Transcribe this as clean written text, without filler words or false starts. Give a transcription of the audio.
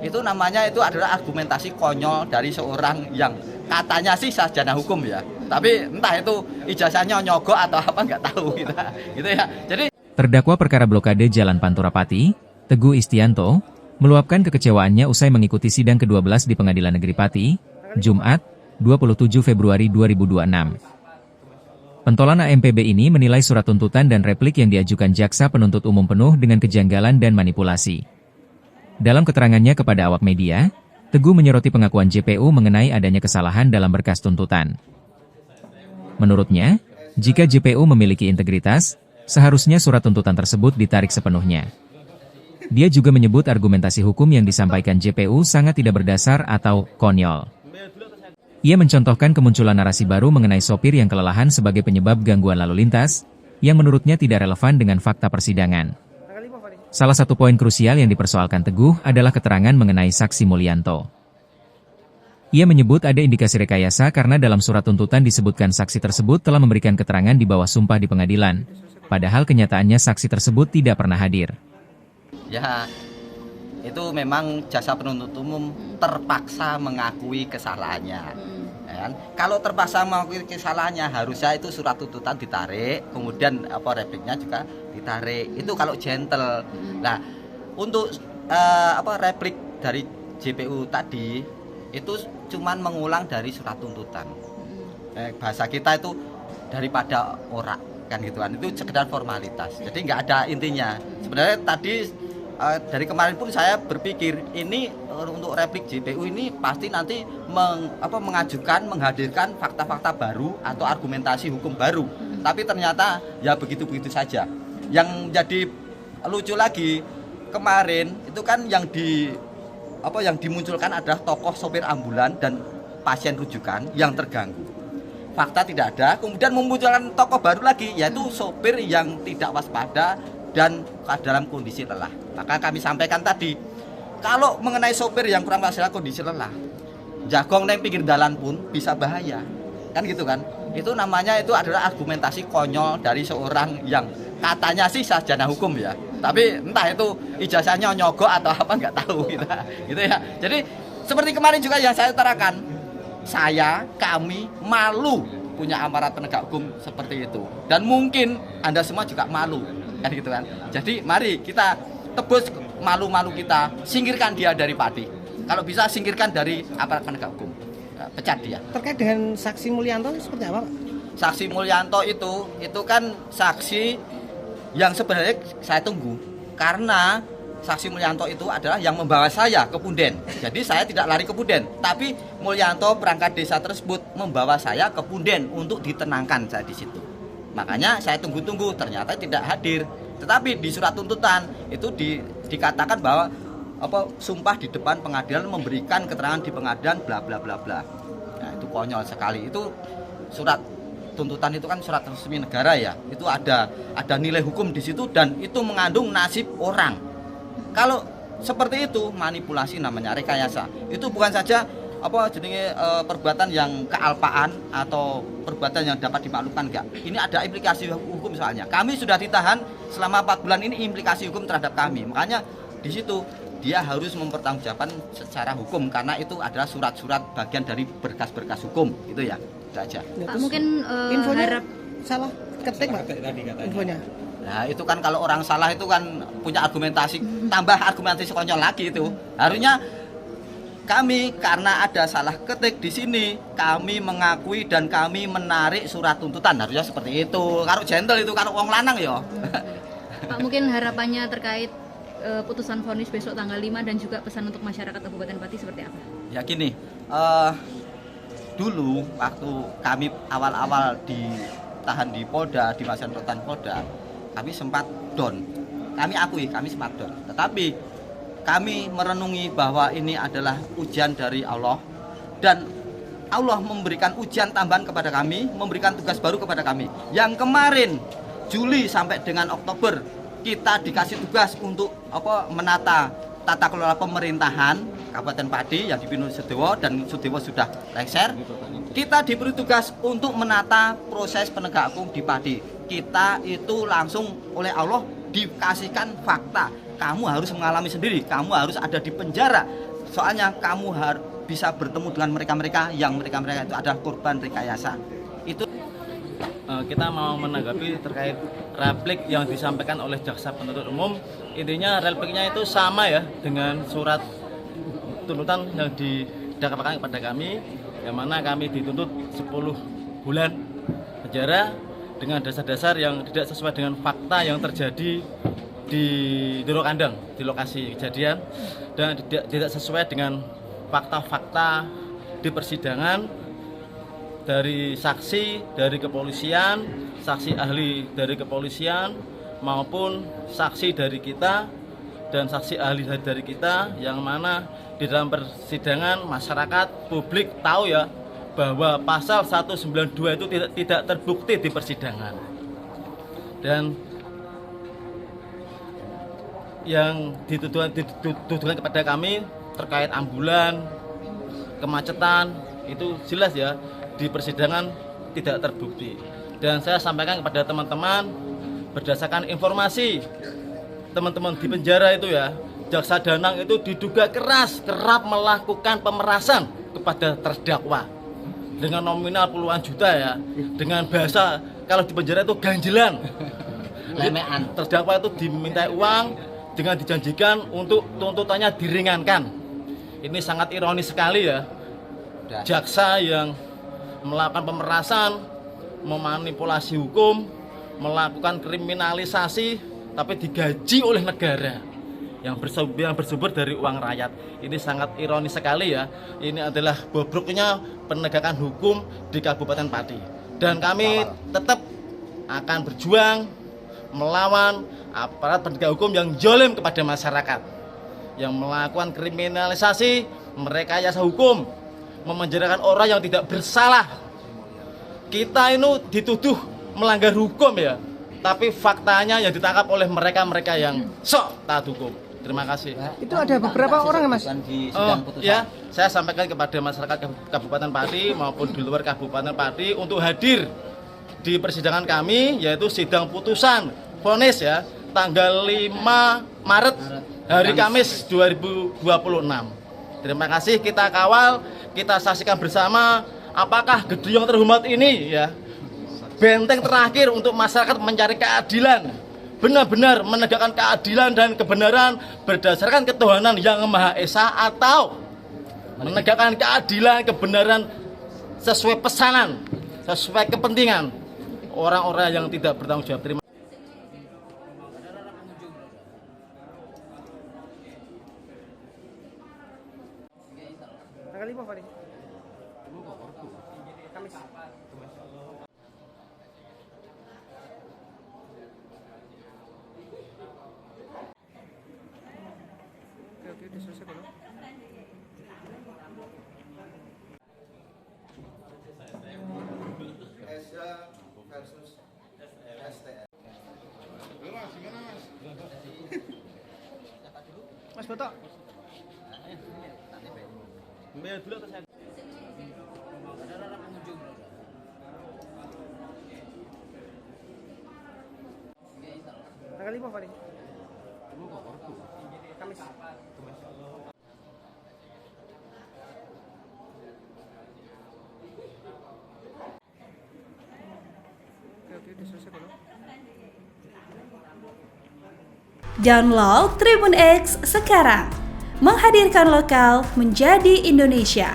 itu namanya itu adalah argumentasi konyol dari seorang yang katanya sih sarjana hukum ya, tapi entah itu ijazahnya nyogok atau apa nggak tahu gitu ya. Jadi terdakwa perkara blokade Jalan Pantura Pati, Teguh Istianto, meluapkan kekecewaannya usai mengikuti sidang ke-12 di Pengadilan Negeri Pati, Jumat, 27 Februari 2026. Pentolan AMPB ini menilai surat tuntutan dan replik yang diajukan jaksa penuntut umum penuh dengan kejanggalan dan manipulasi. Dalam keterangannya kepada awak media, Teguh menyoroti pengakuan JPU mengenai adanya kesalahan dalam berkas tuntutan. Menurutnya, jika JPU memiliki integritas, seharusnya surat tuntutan tersebut ditarik sepenuhnya. Dia juga menyebut argumentasi hukum yang disampaikan JPU sangat tidak berdasar atau konyol. Ia mencontohkan kemunculan narasi baru mengenai sopir yang kelelahan sebagai penyebab gangguan lalu lintas, yang menurutnya tidak relevan dengan fakta persidangan. Salah satu poin krusial yang dipersoalkan Teguh adalah keterangan mengenai saksi Mulyanto. Ia menyebut ada indikasi rekayasa karena dalam surat tuntutan disebutkan saksi tersebut telah memberikan keterangan di bawah sumpah di pengadilan, padahal kenyataannya saksi tersebut tidak pernah hadir. ya, itu memang jasa penuntut umum terpaksa mengakui kesalahannya. Kan? Kalau terpaksa mengakui kesalahannya, harusnya itu surat tuntutan ditarik, kemudian repliknya juga ditarik. Itu kalau gentle. Nah, untuk replik dari JPU tadi itu cuman mengulang dari surat tuntutan. Bahasa kita itu daripada orak kan gitu kan. Itu sekedar formalitas. Jadi nggak ada intinya. Sebenarnya tadi dari kemarin pun saya berpikir ini untuk replik JPU ini pasti nanti menghadirkan fakta-fakta baru atau argumentasi hukum baru. Tapi ternyata ya begitu-begitu saja. Yang jadi lucu lagi kemarin itu kan yang dimunculkan adalah tokoh sopir ambulan dan pasien rujukan yang terganggu. Fakta tidak ada, kemudian memunculkan tokoh baru lagi yaitu sopir yang tidak waspada dan dalam kondisi lelah. Maka kami sampaikan tadi, kalau mengenai sopir yang kurang waspada kondisi lelah, jagong neng pinggir jalan pun bisa bahaya. Kan gitu kan? Itu namanya itu adalah argumentasi konyol dari seorang yang katanya sih sarjana hukum ya. Tapi entah itu ijazahnya nyogok atau apa nggak tahu gitu ya. Jadi seperti kemarin juga yang saya utarakan, kami malu punya aparat penegak hukum seperti itu. Dan mungkin Anda semua juga malu. Kan gitu kan. Jadi mari kita tebus malu-malu kita, singkirkan dia dari Pati. Kalau bisa singkirkan dari aparat penegak hukum. Pecat dia. Terkait dengan saksi Mulyanto seperti apa, Pak? Saksi Mulyanto itu kan saksi yang sebenarnya saya tunggu. Karena saksi Mulyanto itu adalah yang membawa saya ke Punden. Jadi saya tidak lari ke Punden, tapi Mulyanto perangkat desa tersebut membawa saya ke Punden untuk ditenangkan saya di situ. Makanya saya tunggu-tunggu, ternyata tidak hadir. Tetapi di surat tuntutan itu dikatakan bahwa sumpah di depan pengadilan, memberikan keterangan di pengadilan bla bla bla bla. Nah, itu konyol sekali. Itu surat tuntutan itu kan surat resmi negara ya. Itu ada nilai hukum di situ dan itu mengandung nasib orang. Kalau seperti itu manipulasi namanya, rekayasa. Itu bukan saja perbuatan yang kealpaan atau perbuatan yang dapat dimaklumkan, enggak. Ini ada implikasi hukum soalnya. Kami sudah ditahan selama 4 bulan ini, implikasi hukum terhadap kami. Makanya di situ dia harus mempertanggungjawabkan secara hukum karena itu adalah surat-surat bagian dari berkas-berkas hukum itu ya. Itu aja. Pak, mungkin infonya salah ketik, Pak. Infonya. Nah, itu kan kalau orang salah itu kan punya argumentasi, tambah argumentasi konyol lagi itu. Harusnya kami karena ada salah ketik di sini, kami mengakui dan kami menarik surat tuntutan. Harusnya seperti itu. Kalau gentle itu kalau wong lanang ya. Pak, mungkin harapannya terkait putusan vonis besok tanggal 5 dan juga pesan untuk masyarakat Kabupaten Pati seperti apa? Ya gini, dulu waktu kami awal-awal ditahan di Polda, di masa rutan Polda, kami sempat down. Kami akui, kami sempat down. Tetapi kami merenungi bahwa ini adalah ujian dari Allah dan Allah memberikan ujian tambahan kepada kami, memberikan tugas baru kepada kami. Yang kemarin Juli sampai dengan Oktober kita dikasih tugas untuk menata tata kelola pemerintahan Kabupaten Pati yang dipimpin Sudewo dan Sudewo sudah lengser. Kita diberi tugas untuk menata proses penegak hukum di Pati. Kita itu langsung oleh Allah dikasihkan fakta. Kamu harus mengalami sendiri, kamu harus ada di penjara, Soalnya kamu harus bisa bertemu dengan mereka-mereka yang mereka-mereka itu adalah korban rekayasa. Itu kita mau menanggapi terkait replik yang disampaikan oleh jaksa penuntut umum. Intinya repliknya itu sama ya dengan surat tuntutan yang didakwakan kepada kami, yang mana kami dituntut 10 bulan penjara dengan dasar-dasar yang tidak sesuai dengan fakta yang terjadi di Doro Kandang, di lokasi kejadian, dan tidak sesuai dengan fakta-fakta di persidangan dari saksi dari kepolisian, saksi ahli dari kepolisian, maupun saksi dari kita dan saksi ahli dari kita, yang mana di dalam persidangan masyarakat publik tahu ya bahwa pasal 192 itu tidak terbukti di persidangan. Dan yang dituduhkan kepada kami terkait ambulan, kemacetan, itu jelas ya di persidangan tidak terbukti. Dan saya sampaikan kepada teman-teman berdasarkan informasi teman-teman di penjara itu ya, jaksa Danang itu diduga kerap melakukan pemerasan kepada terdakwa dengan nominal puluhan juta ya, dengan bahasa kalau di penjara itu ganjelan. lemean. Terdakwa itu diminta uang dengan dijanjikan untuk tuntutannya diringankan. Ini sangat ironis sekali ya. Jaksa yang melakukan pemerasan, memanipulasi hukum, melakukan kriminalisasi, tapi digaji oleh negara yang bersumber dari uang rakyat. Ini sangat ironis sekali ya. Ini adalah bobroknya penegakan hukum di Kabupaten Pati. Dan kami tetap akan berjuang melawan aparat penegak hukum yang zalim kepada masyarakat, yang melakukan kriminalisasi, merekayasa hukum, memenjarakan orang yang tidak bersalah. Kita ini dituduh melanggar hukum ya, tapi faktanya yang ditangkap oleh mereka-mereka yang sok taat hukum. Terima kasih. Itu ada beberapa orang Mas. Ya, saya sampaikan kepada masyarakat Kabupaten Pati maupun di luar Kabupaten Pati untuk hadir di persidangan kami, yaitu sidang putusan vonis ya, tanggal 5 Maret hari Kamis 2026. Terima kasih, kita kawal, kita saksikan bersama apakah gedung yang terhormat ini ya, benteng terakhir untuk masyarakat mencari keadilan, benar-benar menegakkan keadilan dan kebenaran berdasarkan ketuhanan yang Maha Esa, atau menegakkan keadilan kebenaran sesuai pesanan, sesuai kepentingan orang-orang yang tidak bertanggung jawab. Terima Tanggal 5 Fadi. Kamis. Oke, udah selesai belum? Versus STM. Mas Boto. Ambil dulu atau saya? Tanggal 5 Fadi. Kamis. Oke, udah selesai belum? Download Tribun X sekarang, menghadirkan lokal menjadi Indonesia.